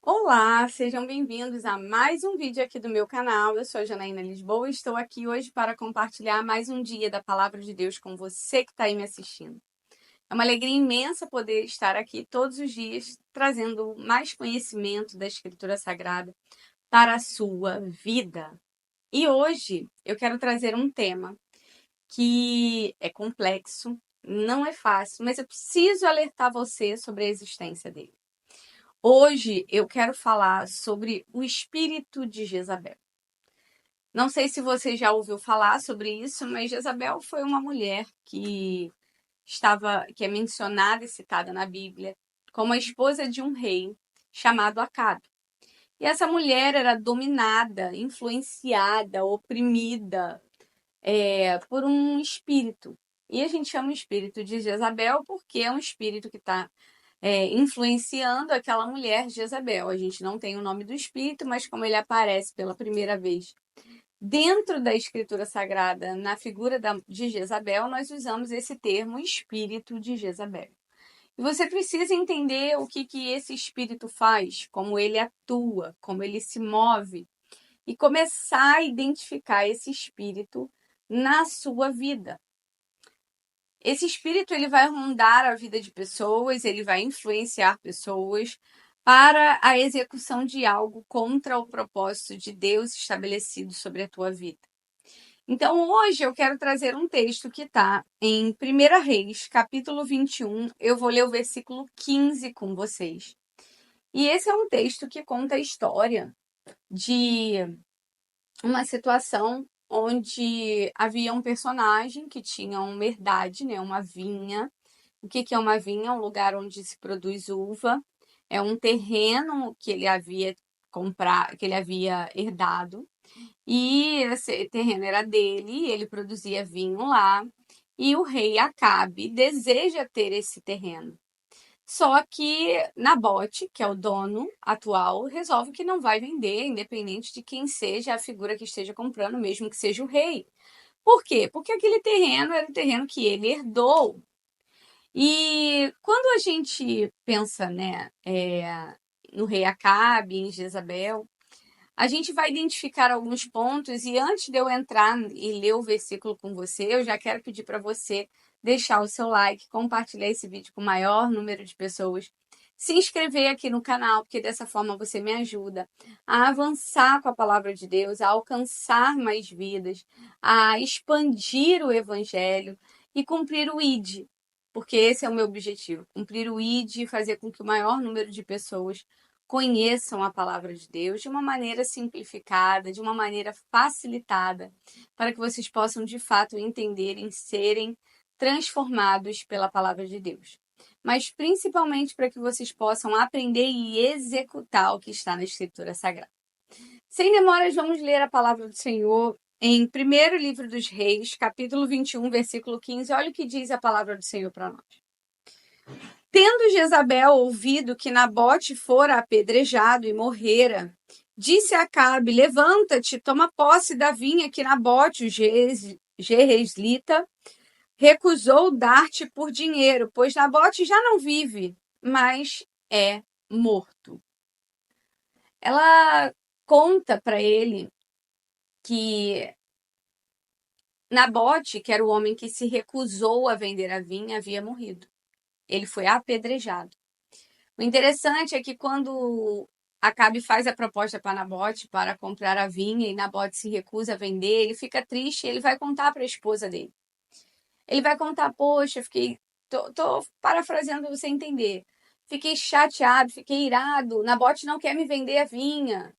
Olá, sejam bem-vindos a mais um vídeo aqui do meu canal. Eu sou a Janaína Lisboa e estou aqui hoje para compartilhar mais um dia da Palavra de Deus com você que está aí me assistindo. É uma alegria imensa poder estar aqui todos os dias trazendo mais conhecimento da Escritura Sagrada para a sua vida. E hoje eu quero trazer um tema que é complexo, não é fácil, mas eu preciso alertar você sobre a existência dele. Hoje eu quero falar sobre o espírito de Jezabel. Não sei se você já ouviu falar sobre isso, mas Jezabel foi uma mulher que é mencionada e citada na Bíblia como a esposa de um rei chamado Acabe. E essa mulher era dominada, influenciada, oprimida por um espírito. E a gente chama o espírito de Jezabel porque é um espírito que está influenciando aquela mulher Jezabel. A gente não tem o nome do espírito, mas como ele aparece pela primeira vez dentro da Escritura Sagrada, na figura de Jezabel, nós usamos esse termo espírito de Jezabel. E você precisa entender o que esse espírito faz, como ele atua, como ele se move, e começar a identificar esse espírito na sua vida. Esse espírito ele vai rondar a vida de pessoas, ele vai influenciar pessoas para a execução de algo contra o propósito de Deus estabelecido sobre a tua vida. Então, hoje eu quero trazer um texto que está em 1 Reis, capítulo 21. Eu vou ler o versículo 15 com vocês. E esse é um texto que conta a história de uma situação onde havia um personagem que tinha uma herdade, né, uma vinha. O que é uma vinha? É um lugar onde se produz uva. É um terreno que ele havia comprado, que ele havia herdado. E esse terreno era dele, ele produzia vinho lá. E o rei Acabe deseja ter esse terreno. Só que Nabote, que é o dono atual, resolve que não vai vender, independente de quem seja a figura que esteja comprando, mesmo que seja o rei. Por quê? Porque aquele terreno era o terreno que ele herdou. E quando a gente pensa, né, no rei Acabe, em Jezabel, a gente vai identificar alguns pontos, e antes de eu entrar e ler o versículo com você, eu já quero pedir para você deixar o seu like, compartilhar esse vídeo com o maior número de pessoas, se inscrever aqui no canal, porque dessa forma você me ajuda a avançar com a palavra de Deus, a alcançar mais vidas, a expandir o evangelho e cumprir o ID, porque esse é o meu objetivo, cumprir o ID e fazer com que o maior número de pessoas conheçam a palavra de Deus de uma maneira simplificada, de uma maneira facilitada, para que vocês possam de fato entenderem, serem transformados pela palavra de Deus. Mas principalmente para que vocês possam aprender e executar o que está na Escritura Sagrada. Sem demoras, vamos ler a palavra do Senhor em 1º livro dos Reis, capítulo 21, versículo 15. Olha o que diz a palavra do Senhor para nós. Tendo Jezabel ouvido que Nabote fora apedrejado e morrera, disse a Acabe: Levanta-te, toma posse da vinha que Nabote, o Jezreelita, recusou dar-te por dinheiro, pois Nabote já não vive, mas é morto. Ela conta para ele que Nabote, que era o homem que se recusou a vender a vinha, havia morrido. Ele foi apedrejado. O interessante é que quando Acabe faz a proposta para Nabote para comprar a vinha e Nabote se recusa a vender, ele fica triste e ele vai contar para a esposa dele. Ele vai contar, poxa, tô parafraseando para você entender. Fiquei chateado, fiquei irado, Nabote não quer me vender a vinha.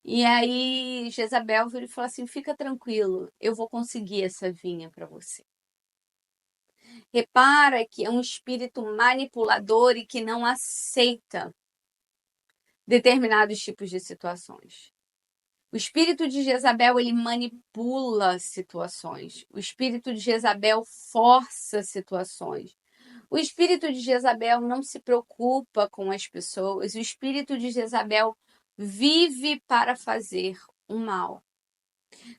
E aí Jezabel vira e fala assim, fica tranquilo, eu vou conseguir essa vinha para você. Repara que é um espírito manipulador e que não aceita determinados tipos de situações. O espírito de Jezabel, ele manipula situações. O espírito de Jezabel força situações. O espírito de Jezabel não se preocupa com as pessoas. O espírito de Jezabel vive para fazer o mal.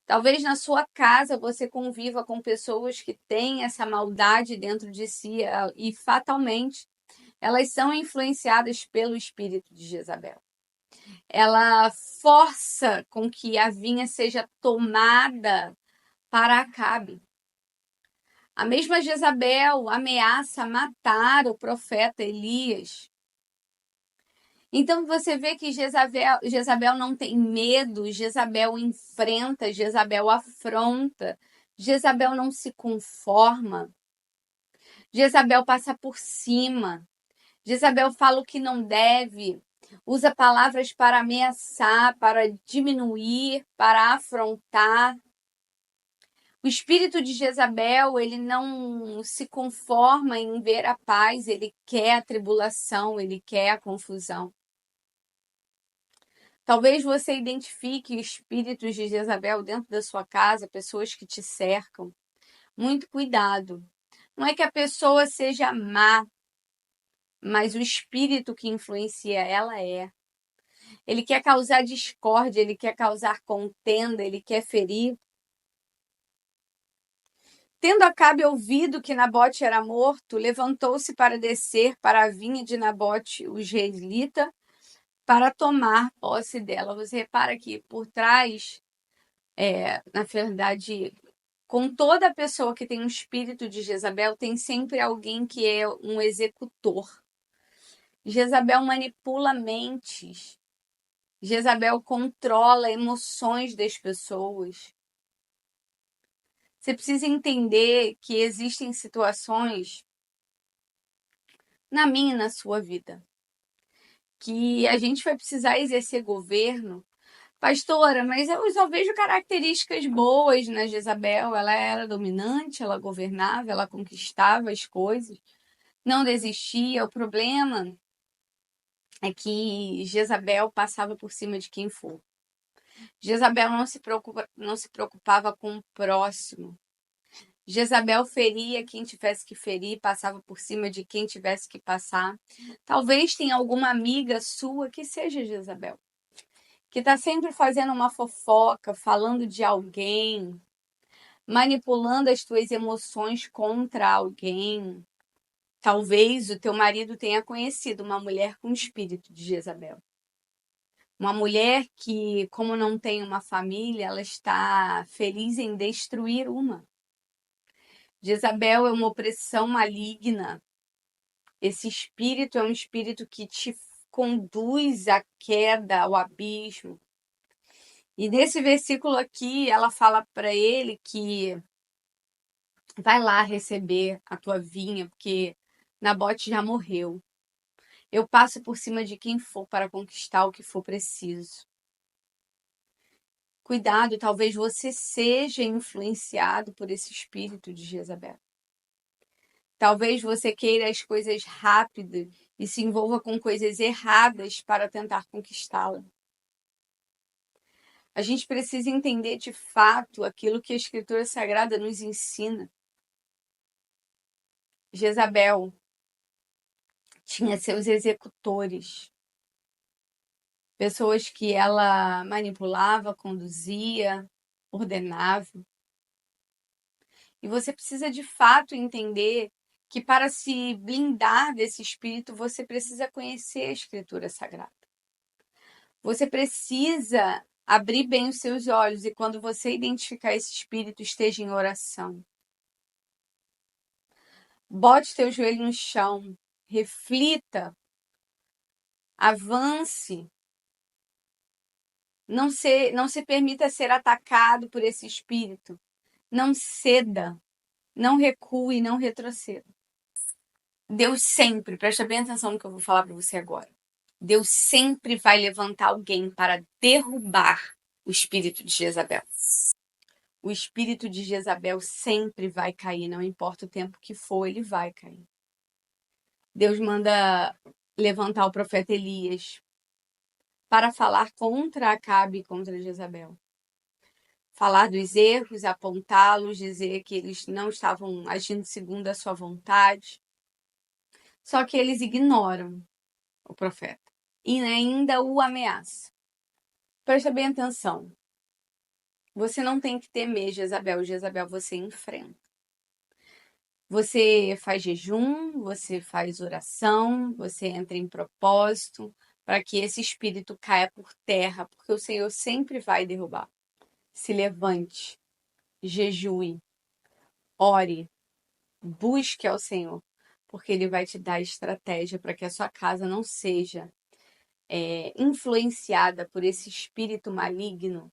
Talvez na sua casa você conviva com pessoas que têm essa maldade dentro de si e fatalmente elas são influenciadas pelo espírito de Jezabel. ela força com que a vinha seja tomada para Acabe. A mesma Jezabel ameaça matar o profeta Elias. Então você vê que Jezabel não tem medo, Jezabel enfrenta, Jezabel afronta, Jezabel não se conforma, Jezabel passa por cima, Jezabel fala o que não deve, usa palavras para ameaçar, para diminuir, para afrontar. O espírito de Jezabel, ele não se conforma em ver a paz, ele quer a tribulação, ele quer a confusão. Talvez você identifique espíritos de Jezabel dentro da sua casa, pessoas que te cercam. Muito cuidado. Não é que a pessoa seja má, mas o espírito que influencia ela é. Ele quer causar discórdia, ele quer causar contenda, ele quer ferir. Tendo Acabe ouvido que Nabote era morto, levantou-se para descer para a vinha de Nabote, o jezreelita, para tomar posse dela. Você repara que por trás, na verdade, com toda pessoa que tem um espírito de Jezabel, tem sempre alguém que é um executor. Jezabel manipula mentes. Jezabel controla emoções das pessoas. Você precisa entender que existem situações na minha e na sua vida que a gente vai precisar exercer governo. Pastora, mas eu só vejo características boas na Jezabel. Ela era dominante, ela governava, ela conquistava as coisas, não desistia. O problema é que Jezabel passava por cima de quem for. Jezabel não se preocupava com o próximo. Jezabel feria quem tivesse que ferir, passava por cima de quem tivesse que passar. Talvez tenha alguma amiga sua que seja Jezabel, que está sempre fazendo uma fofoca, falando de alguém, manipulando as tuas emoções contra alguém. Talvez o teu marido tenha conhecido uma mulher com espírito de Jezabel. Uma mulher que, como não tem uma família, ela está feliz em destruir uma. Jezabel é uma opressão maligna. Esse espírito é um espírito que te conduz à queda, ao abismo. E nesse versículo aqui, ela fala para ele que vai lá receber a tua vinha, porque Nabote já morreu. Eu passo por cima de quem for para conquistar o que for preciso. Cuidado, talvez você seja influenciado por esse espírito de Jezabel. Talvez você queira as coisas rápido e se envolva com coisas erradas para tentar conquistá-la. A gente precisa entender de fato aquilo que a Escritura Sagrada nos ensina. Jezabel tinha seus executores, pessoas que ela manipulava, conduzia, ordenava. E você precisa de fato entender que para se blindar desse espírito, você precisa conhecer a Escritura Sagrada. Você precisa abrir bem os seus olhos e quando você identificar esse espírito, esteja em oração. Bote teu joelho no chão, reflita, avance. Não se permita ser atacado por esse espírito. Não ceda, não recue, não retroceda. Deus sempre, presta bem atenção no que eu vou falar para você agora. Deus sempre vai levantar alguém para derrubar o espírito de Jezabel. O espírito de Jezabel sempre vai cair, não importa o tempo que for, ele vai cair. Deus manda levantar o profeta Elias para falar contra Acabe e contra Jezabel. Falar dos erros, apontá-los, dizer que eles não estavam agindo segundo a sua vontade. Só que eles ignoram o profeta e ainda o ameaçam. Presta bem atenção. Você não tem que temer Jezabel. Jezabel você enfrenta. Você faz jejum, você faz oração, você entra em propósito, para que esse espírito caia por terra, porque o Senhor sempre vai derrubar. Se levante, jejue, ore, busque ao Senhor, porque Ele vai te dar estratégia para que a sua casa não seja influenciada por esse espírito maligno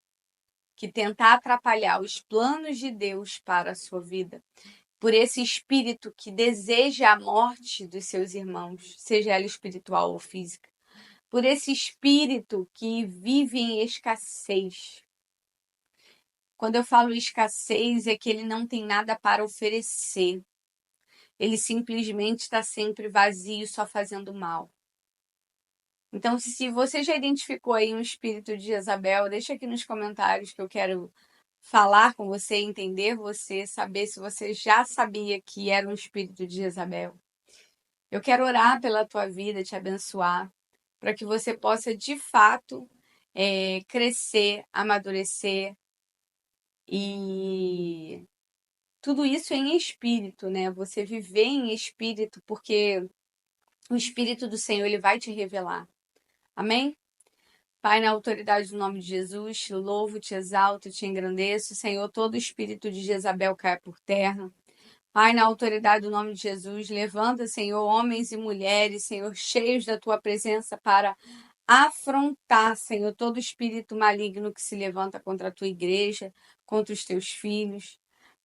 que tenta atrapalhar os planos de Deus para a sua vida, por esse espírito que deseja a morte dos seus irmãos, seja ela espiritual ou física, por esse espírito que vive em escassez. Quando eu falo escassez, é que ele não tem nada para oferecer. Ele simplesmente está sempre vazio, só fazendo mal. Então, se você já identificou aí um espírito de Jezabel, deixa aqui nos comentários que eu quero falar com você, entender você, saber se você já sabia que era um espírito de Jezabel. Eu quero orar pela tua vida, te abençoar, para que você possa, de fato, crescer, amadurecer e tudo isso em espírito, né? Você viver em espírito, porque o Espírito do Senhor, ele vai te revelar. Amém? Pai, na autoridade do nome de Jesus, te louvo, te exalto, te engrandeço. Senhor, todo espírito de Jezabel cai por terra. Pai, na autoridade do nome de Jesus, levanta, Senhor, homens e mulheres, Senhor, cheios da tua presença para afrontar, Senhor, todo espírito maligno que se levanta contra a tua igreja, contra os teus filhos.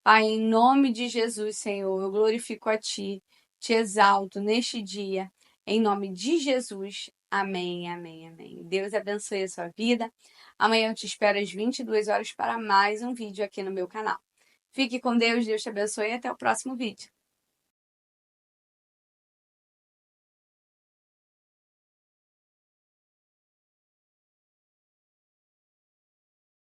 Pai, em nome de Jesus, Senhor, eu glorifico a ti, te exalto neste dia, em nome de Jesus. Amém, amém, amém. Deus abençoe a sua vida. Amanhã eu te espero às 22 horas para mais um vídeo aqui no meu canal. Fique com Deus, Deus te abençoe e até o próximo vídeo.